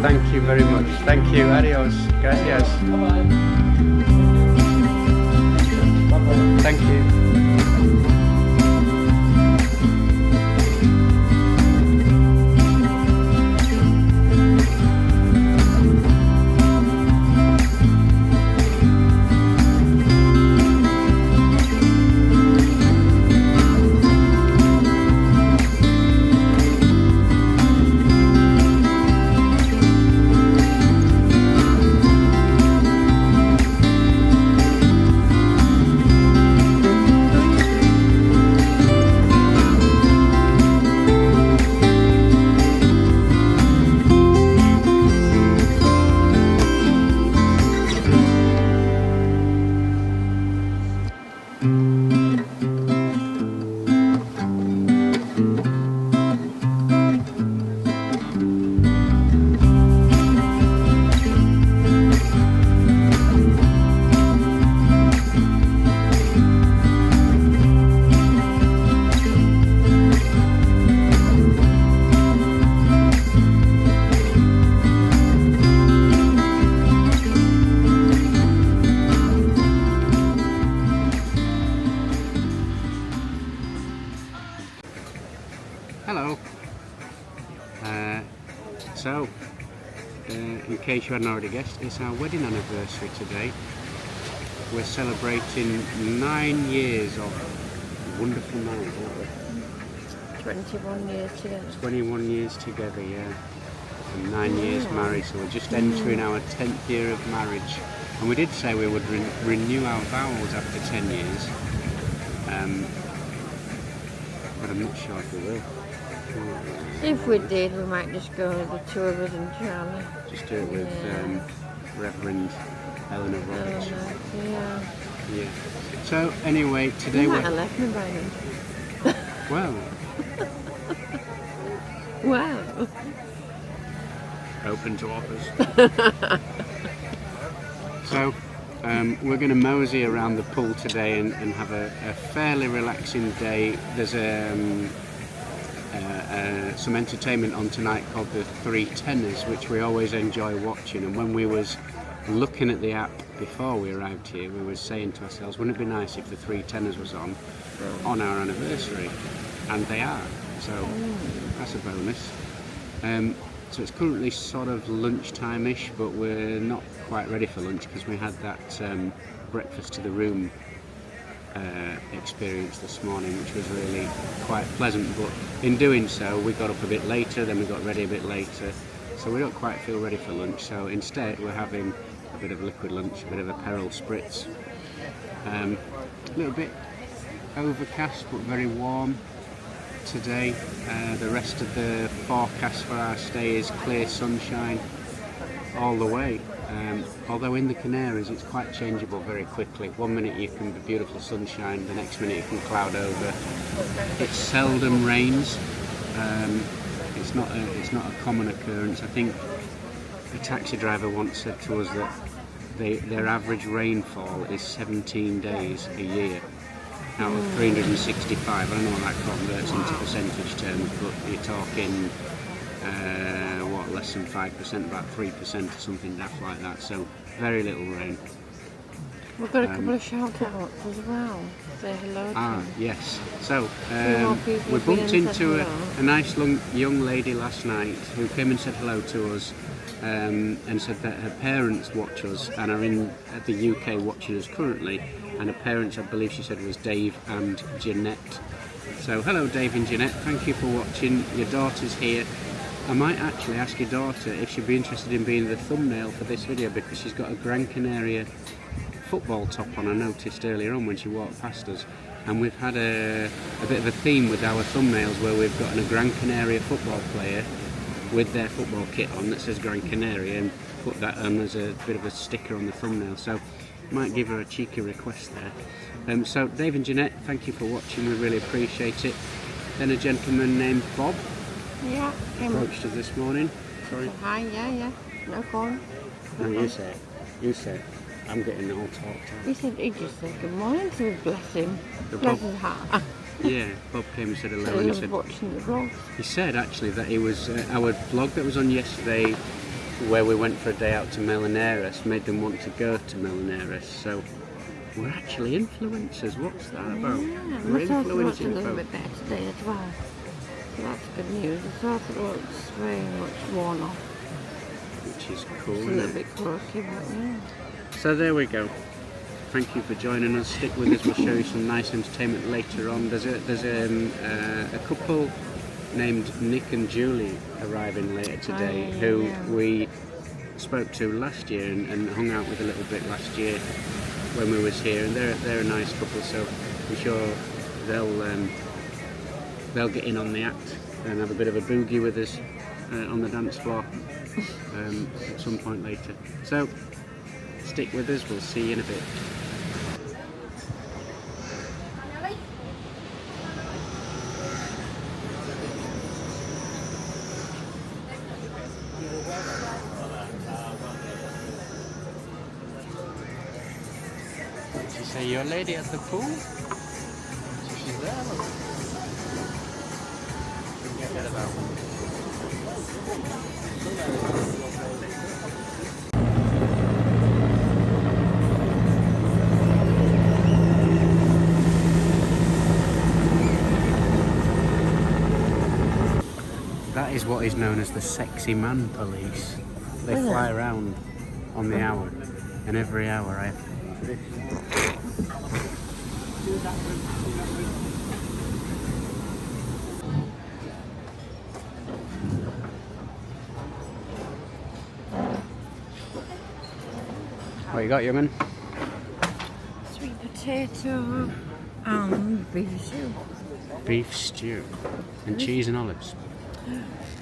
Thank you very much. Thank you. Adios. Gracias. Thank you. Hello. In case you hadn't already guessed, it's our wedding anniversary today. We're celebrating 9 years of wonderful marriage, aren't we? 21 years together. 21 years together, yeah. And 9 years married, so we're just entering our 10th year of marriage. And we did say we would renew our vows after 10 years. But I'm not sure if we will. If we did, we might just go with the two of us and Charlie. Just do it with Reverend Eleanor Roberts. Yeah. Yeah. So anyway, today You might we're have left me by now. well Wow. open to offers. So we're going to mosey around the pool today and have a fairly relaxing day. There's some entertainment on tonight called the Three Tenors, which we always enjoy watching. And when we was looking at the app before we arrived here, we were saying to ourselves, wouldn't it be nice if the Three Tenors was on our anniversary? And they are, so that's a bonus. So it's currently sort of lunchtime-ish, but we're not quite ready for lunch because we had that breakfast to the room experience this morning, which was really quite pleasant. But in doing so, we got up a bit later, then we got ready a bit later, so we don't quite feel ready for lunch. So instead, we're having a bit of liquid lunch, a bit of a Peril Spritz. A little bit overcast, but very warm today. The rest of the forecast for our stay is clear sunshine all the way. Although in the Canaries it's quite changeable very quickly. 1 minute you can be beautiful sunshine, the next minute it can cloud over. It seldom rains. It's not a common occurrence. I think a taxi driver once said to us that their average rainfall is 17 days a year out of 365. I don't know what that converts into percentage terms, but you're talking less than 5%, about 3% or something daft like that. So very little rain. We've got a couple of shout outs as well. Say hello to them. Yes. So we have bumped been and said into hello. a nice young lady last night who came and said hello to us, and said that her parents watch us and are in the UK watching us currently. And her parents, I believe she said, was Dave and Jeanette. So hello Dave and Jeanette, thank you for watching. Your daughter's here. I might actually ask your daughter if she'd be interested in being the thumbnail for this video, because she's got a Gran Canaria football top on, I noticed earlier on when she walked past us. And we've had a bit of a theme with our thumbnails where we've got a Gran Canaria football player with their football kit on that says Gran Canaria, and put that on as a bit of a sticker on the thumbnail. So might give her a cheeky request there. So Dave and Jeanette, thank you for watching, we really appreciate it. Then a gentleman named Bob approached us this morning. Sorry. Hi, yeah, no phone. No, you say. I'm getting all talked out. He said, he just said good morning to me, bless him. So Bless Bob- his heart. Yeah, Bob came and said hello, So and he he was said, watching the vlog. he said actually that he was our vlog that was on yesterday, where we went for a day out to Melaneres, made them want to go to Melaneres. So we're actually influencers. What's that about? Yeah, We're my thought looks a influencing little folk. bit better today as well. So that's good news. The thought looks very much worn off. Which is cool, It's a isn't little it? bit croaky, but yeah. So there we go. Thank you for joining us. Stick with us. We'll show you some nice entertainment later on. There's a couple named Nick and Julie arriving later today, who we spoke to last year and hung out with a little bit last year when we was here, and they're a nice couple. So I'm sure they'll get in on the act and have a bit of a boogie with us on the dance floor at some point later. So stick with us. We'll see you in a bit. Did you say you're a lady at the pool? So she's there. Look. Forget about one. That is what is known as the sexy man police. They fly around on the hour, and every hour I have to do that. What you got, young'un? Sweet potato and beef stew. Beef stew and cheese and olives.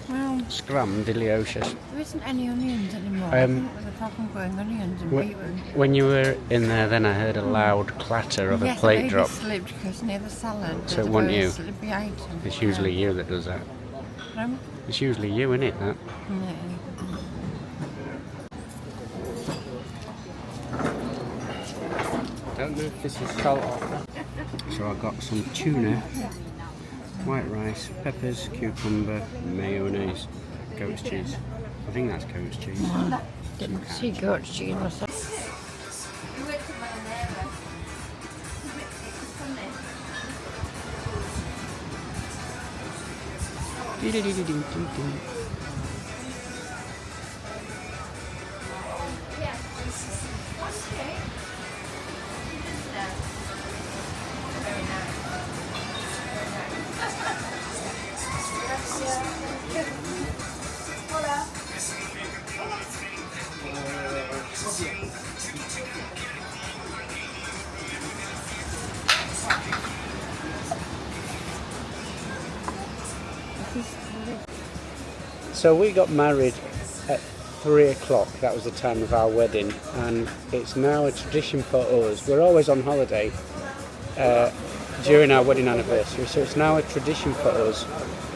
Well, Scram delicious. there isn't any onions anymore. I think there's a problem growing onions and beetroot. When you were in there, then I heard a loud clatter of a plate drop. Yes, slipped because near the salad. So it wasn't you. Slippery item. It's usually you that does that. It's usually you, isn't it? That. No. Don't know if this is salt or... So I got some tuna, white rice, peppers, cucumber, mayonnaise, goat's cheese. I think that's goat's cheese. Didn't see goat's cheese myself. So we got married at 3 o'clock, that was the time of our wedding, and it's now a tradition for us. We're always on holiday during our wedding anniversary, so it's now a tradition for us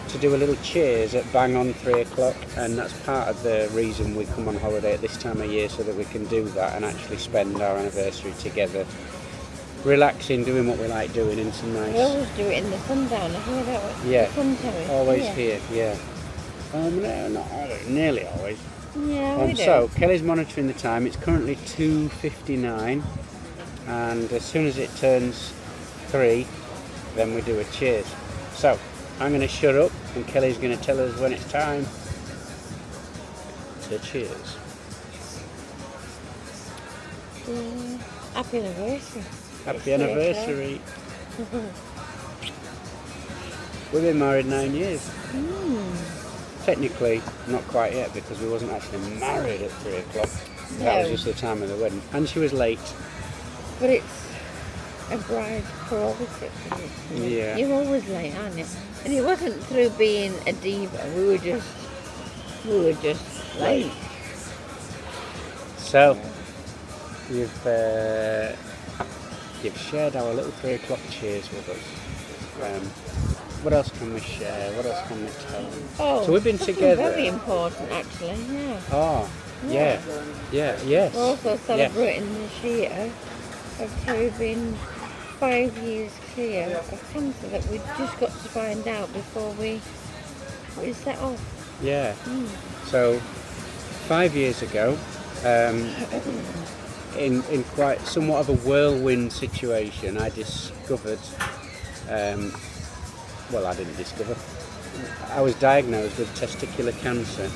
to do a little cheers at bang on 3 o'clock, and that's part of the reason we come on holiday at this time of year, so that we can do that and actually spend our anniversary together, relaxing, doing what we like doing in some nice... We always do it in the sundown, I hear that one. Yeah, the sun terrace. always here, yeah. No, not nearly always. Yeah, we do. So, Kelly's monitoring the time. It's currently 2:59, and as soon as it turns 3, then we do a cheers. So, I'm going to shut up, and Kelly's going to tell us when it's time to cheers. Yeah. Happy anniversary. Happy anniversary. We've been married 9 years. Technically, not quite yet, because we wasn't actually married at 3 o'clock. That was just the time of the wedding. And she was late. But it's a bride's prerogative, isn't it? Yeah. You're always late, aren't you? And it wasn't through being a diva. We were just late. So, you've shared our little 3 o'clock cheers with us. What else can we share? What else can we tell? Oh, so we've been something together. very important, actually. Yeah. Oh, yes. We're also celebrating this year of Terry being 5 years clear of cancer that we just got to find out before we set off. Yeah. So 5 years ago, in quite somewhat of a whirlwind situation, I discovered. Well, I didn't discover. I was diagnosed with testicular cancer,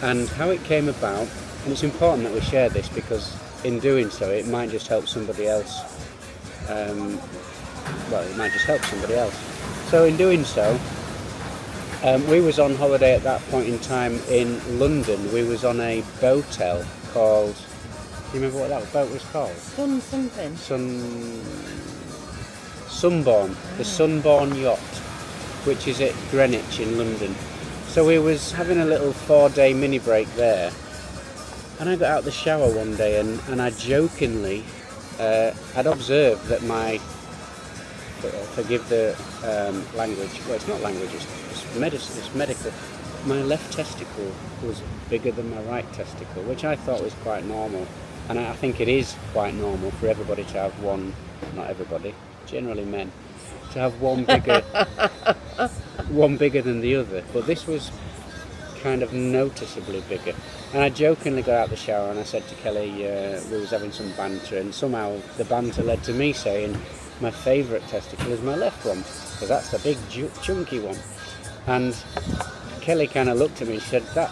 and how it came about. And it's important that we share this, because in doing so, it might just help somebody else. It might just help somebody else. So in doing so, we was on holiday at that point in time in London. We was on a boatel called... Do you remember what that boat was called? Sunborn. The Sunborn Yacht, which is at Greenwich in London. So we was having a little 4-day mini break there, and I got out the shower one day, and I jokingly I'd observed that my, forgive the language, well, it's not language, it's medicine, it's medical, my left testicle was bigger than my right testicle, which I thought was quite normal, and I think it is quite normal for everybody to have one, not everybody, generally men, to have one bigger than the other, but this was kind of noticeably bigger. And I jokingly got out the shower and I said to Kelly, we was having some banter, and somehow the banter led to me saying my favourite testicle is my left one, because that's the big chunky one. And Kelly kind of looked at me and said, that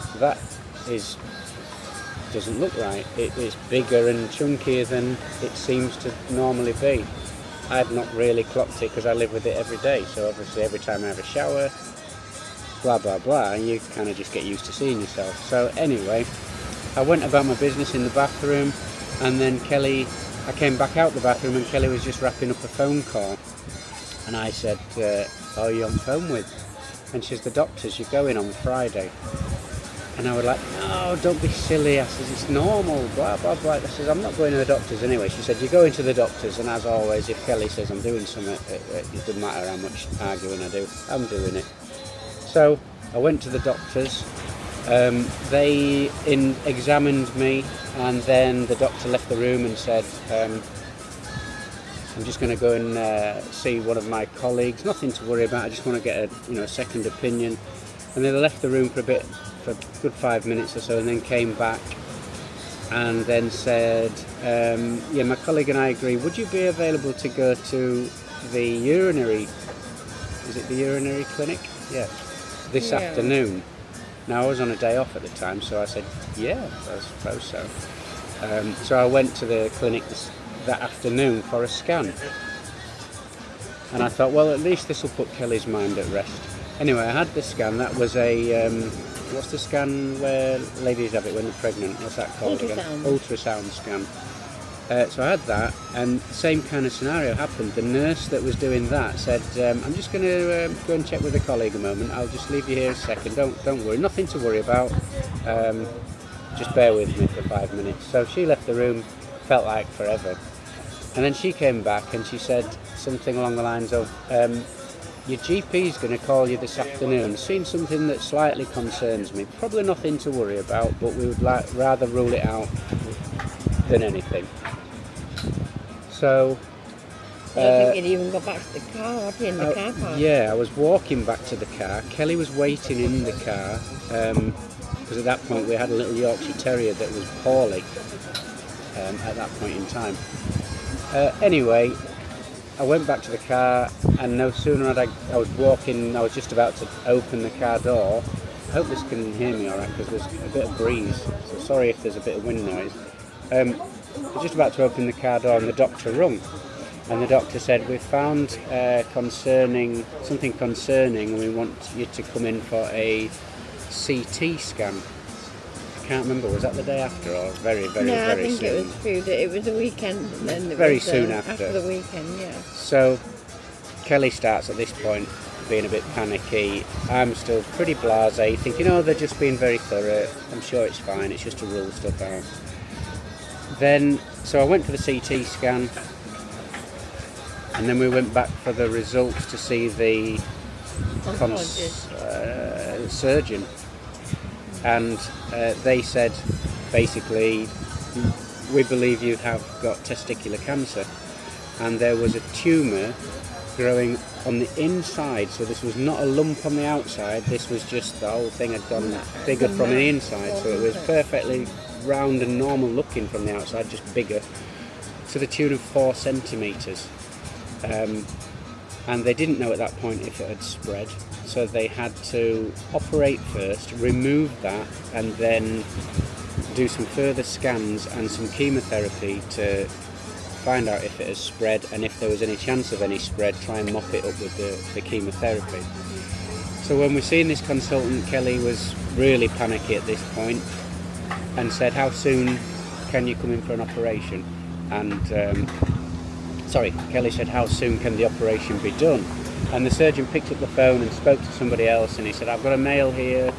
doesn't look right. It is bigger and chunkier than it seems to normally be. I'd not really clocked it because I live with it every day, so obviously every time I have a shower, blah blah blah, and you kind of just get used to seeing yourself. So anyway, I went about my business in the bathroom, and then I came back out the bathroom and Kelly was just wrapping up a phone call, and I said, "Who are you on the phone with?" And she says, the doctors, you're going on Friday. And I was like, no, don't be silly. I says, it's normal, blah, blah, blah. I says, I'm not going to the doctors anyway. She said, you're going to the doctors, and as always, if Kelly says I'm doing something, it doesn't matter how much arguing I do, I'm doing it. So I went to the doctors. They examined me, and then the doctor left the room and said, I'm just going to go and see one of my colleagues. Nothing to worry about. I just want to get a second opinion. And they left the room for a good 5 minutes or so, and then came back and then said, yeah, my colleague and I agree. Would you be available to go to the urinary? Is it the urinary clinic? Yeah. This afternoon. Now I was on a day off at the time, so I said, yeah, I suppose so. So I went to the clinic that afternoon for a scan. And I thought, well, at least this will put Kelly's mind at rest. Anyway, I had the scan. That was a, what's the scan where ladies have it when they're pregnant? What's that called again? Ultrasound scan. So I had that, and the same kind of scenario happened. The nurse that was doing that said, I'm just going to go and check with a colleague a moment. I'll just leave you here a second. Don't worry. Nothing to worry about. Just bear with me for 5 minutes. So she left the room, felt like forever. And then she came back and she said something along the lines of, your GP's going to call you this afternoon, seen something that slightly concerns me. Probably nothing to worry about, but we would rather rule it out than anything. So... I don't think you'd even got back to the car, had you, in the car park? Yeah, I was walking back to the car. Kelly was waiting in the car, because at that point we had a little Yorkshire Terrier that was poorly at that point in time. Anyway, I went back to the car, and no sooner had I was walking, I was just about to open the car door. I hope this can hear me alright, because there's a bit of breeze, so sorry if there's a bit of wind noise. I was just about to open the car door and the doctor rung. And the doctor said, we've found something concerning, and we want you to come in for a CT scan. I can't remember, was that the day after or very soon? No, I think it was the weekend. And then it very was, soon after. After the weekend, yeah. So Kelly starts at this point being a bit panicky. I'm still pretty blasé, thinking, they're just being very thorough. I'm sure it's fine, it's just to rule stuff out. Then, so I went for the CT scan, and then we went back for the results to see the surgeon. And they said, basically, we believe you have got testicular cancer. And there was a tumour growing on the inside, so this was not a lump on the outside, this was just the whole thing had gone bigger from the inside, so it was perfectly round and normal looking from the outside, just bigger, to the tune of 4 centimetres. And they didn't know at that point if it had spread, so they had to operate first, remove that, and then do some further scans and some chemotherapy to find out if it has spread, and if there was any chance of any spread, try and mop it up with the chemotherapy. So when we're seeing this consultant, Kelly was really panicky at this point and said, how soon can you come in for an operation? And Kelly said, how soon can the operation be done? And the surgeon picked up the phone and spoke to somebody else, and he said, I've got a male here,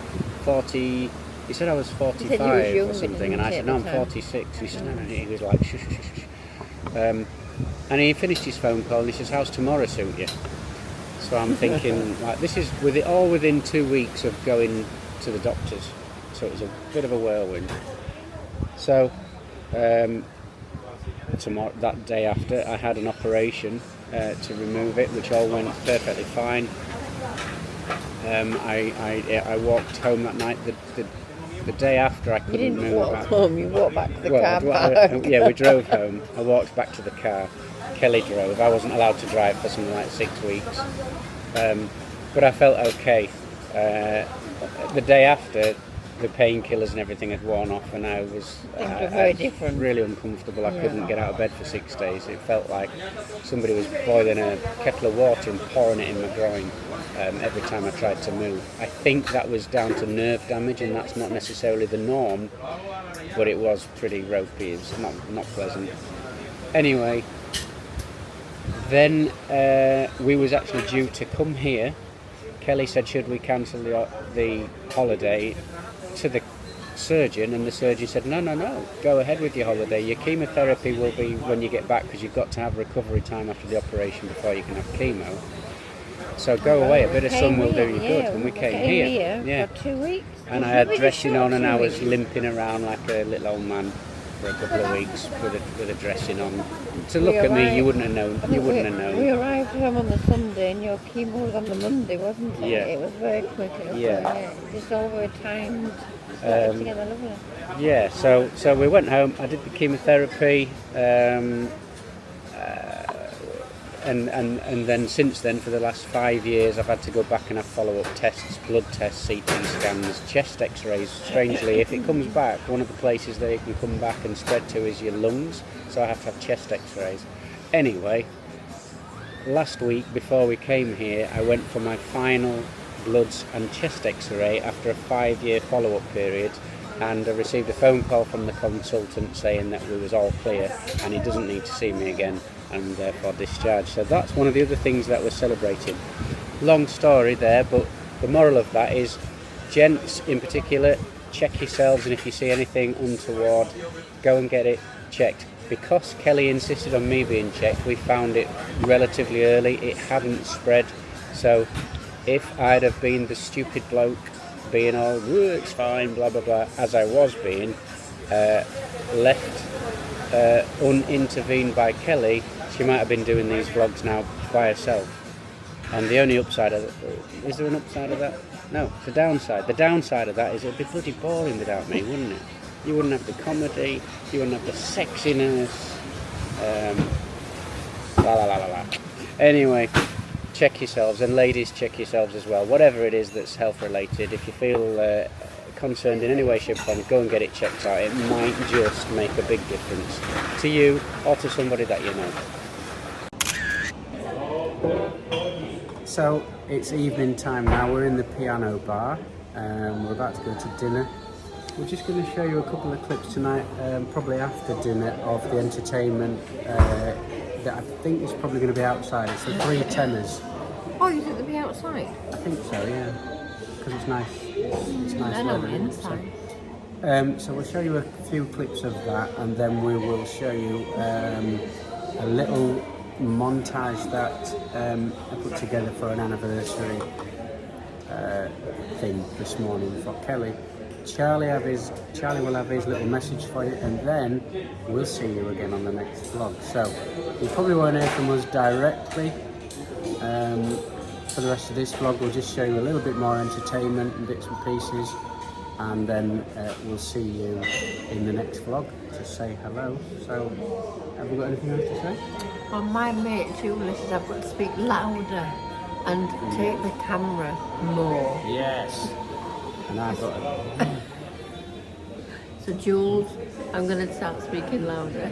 40, he said I was 45 or something, and I said, no, I'm 46. He said, no, he was like, shush, shush, shush. And he finished his phone call and he says, how's tomorrow suit you? So I'm thinking, like, this is all within 2 weeks of going to the doctors, so it was a bit of a whirlwind. So tomorrow, that day after, I had an operation to remove it, which all went perfectly fine. I walked home that night. The day after, I couldn't move. You didn't walk home, you walked back to the car park. Yeah, we drove home. I walked back to the car. Kelly drove. I wasn't allowed to drive for something like 6 weeks. But I felt okay. The day after, the painkillers and everything had worn off, and I was very different. Really uncomfortable. I couldn't get out of bed for 6 days. It felt like somebody was boiling a kettle of water and pouring it in my groin every time I tried to move. I think that was down to nerve damage, and that's not necessarily the norm, but it was pretty ropey. It was not pleasant. Anyway, then we was actually due to come here. Kelly said, should we cancel the holiday to the surgeon, and the surgeon said, no, go ahead with your holiday. Your chemotherapy will be when you get back, because you've got to have recovery time after the operation before you can have chemo. So go away, a bit of sun will do you good. And we came here for 2 weeks. And I had dressing on, and I was limping around like a little old man for a couple of weeks with a dressing on. To look at me, you wouldn't have known. We arrived home on the Sunday, and your chemo was on the Monday, wasn't it? Yeah. It was very quick. Just all were timed. Together, lovely. Yeah. So we went home. I did the chemotherapy. And then since then, for the last 5 years, I've had to go back and have follow-up tests, blood tests, CT scans, chest x-rays. Strangely, if it comes back, one of the places that it can come back and spread to is your lungs, so I have to have chest x-rays. Anyway, last week, before we came here, I went for my final bloods and chest x-ray after a 5-year follow-up period, and I received a phone call from the consultant saying that we was all clear and he doesn't need to see me again, and therefore discharged. So that's one of the other things that we're celebrating. Long story there, but the moral of that is, gents in particular, check yourselves, and if you see anything untoward, go and get it checked. Because Kelly insisted on me being checked, we found it relatively early. It hadn't spread. So if I'd have been the stupid bloke being all, it's fine, blah blah blah, as I was being, left unintervened by Kelly, she might have been doing these vlogs now by herself. And the only upside of it, is there an upside of that? No, it's a downside. The downside of that is it'd be bloody boring without me, wouldn't it? You wouldn't have the comedy, you wouldn't have the sexiness, Anyway, check yourselves, and ladies, check yourselves as well. Whatever it is that's health related, if you feel concerned in any way, shape or form, go and get it checked out. It might just make a big difference to you or to somebody that you know. So it's evening time now. We're in the piano bar. We're about to go to dinner. We're just going to show you a couple of clips tonight, probably after dinner, of the entertainment that I think is probably going to be outside. It's the Three Tenors. Oh, you think they'll be outside? I think so, yeah. Because it's nice. It's nice I know weather. inside. So we'll show you a few clips of that, and then we will show you a little montage that I put together for an anniversary thing this morning for Kelly. Charlie will have his little message for you, and then we'll see you again on the next vlog. So you probably won't hear from us directly for the rest of this vlog. We'll just show you a little bit more entertainment and bits and pieces, and then we'll see you in the next vlog to say hello. So have you got anything else to say? Well, my mate Julie says I've got to speak louder and take the camera more. Yes. And I've got it. So Jules, I'm going to start speaking louder.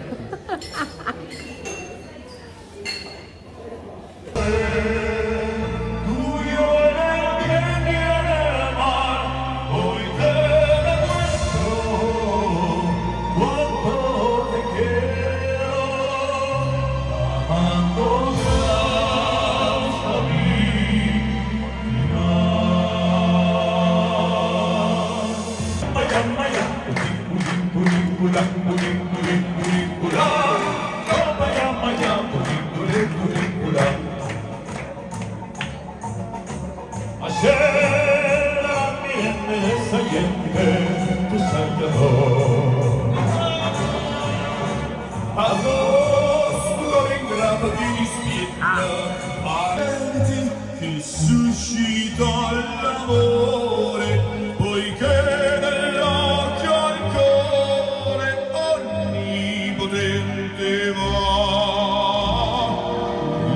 Che suscita l'amore, poiché nell'occhio al cuore onnipotente va.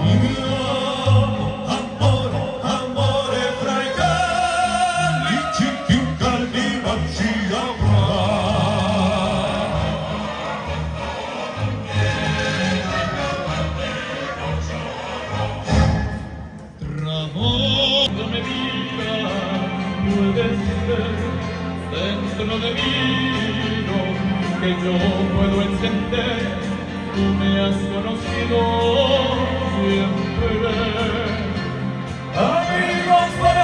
Il mio amore, amore fra i calici più caldi baci avrà. Tramondomi via, puedes ver dentro de mí lo que yo puedo encender. Tú me has conocido siempre. Amigos para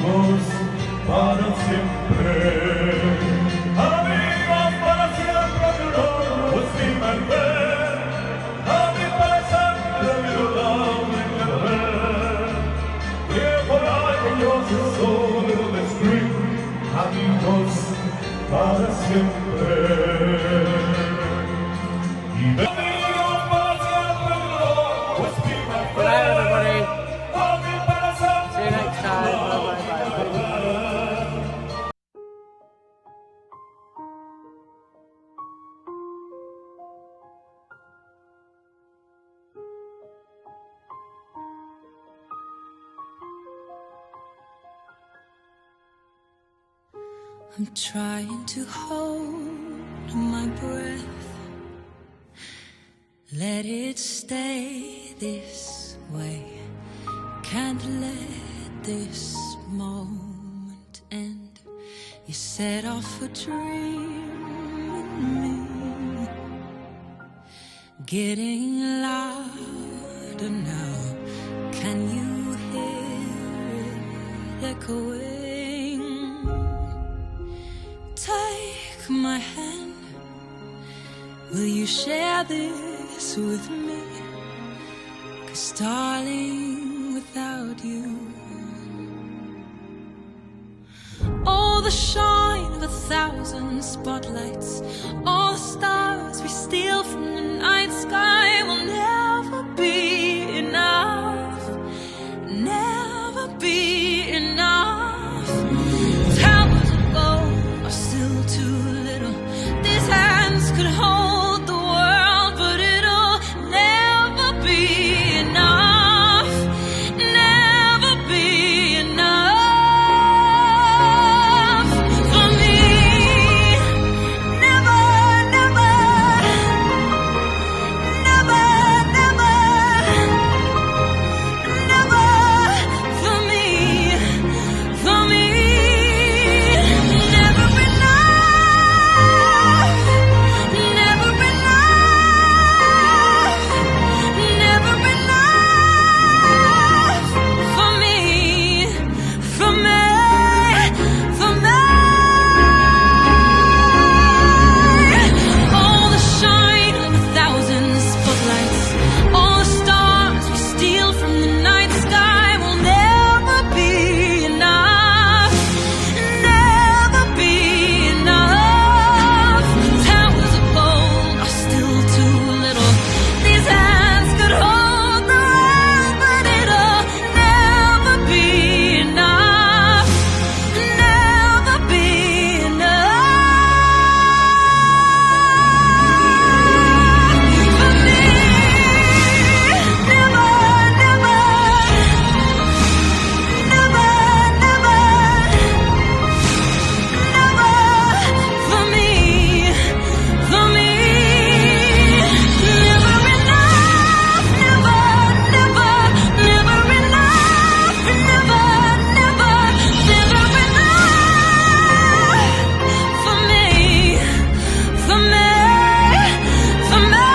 amigos para siempre. Amigos para siempre, mi love was be my friend. Amigos para siempre, mi love will never end. Here for life across the soul of the spring. Amigos para siempre. Amigos para siempre, mi love was be my Good night, friend. everybody. Amigos para siempre. See you next time. Bye bye. I'm trying to hold my breath, let it stay this way. Can't let this moment end. You set off a dream in me, getting louder now. Can you hear it echoing? Take my hand, will you share this with me? 'Cause darling, without you, all the shine of 1,000 spotlights, all the stars we steal from the night sky will never be enough, never be enough. Towers of gold are still too little. These hands could hold the world, but it'll never be enough, never be enough for me. Never, never, never, never, never for me, for me. Never enough, never enough, never enough for me, for me, for me. All the shine of 1,000 spotlights, all the stars we steal from the night sky will never be enough, never be enough. Towers of gold are still too little. These hands could hold the world, but it'll never be enough, never be enough for me. Never, never, never, never, never for me, for me. Never enough, never, never, never enough, never, never, never enough for me, for me, for me.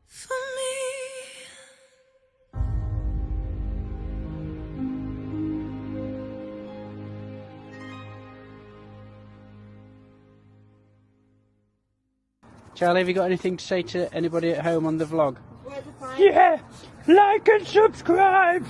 For me. Charlie, have you got anything to say to anybody at home on the vlog? Where's the fire? Yeah, like and subscribe.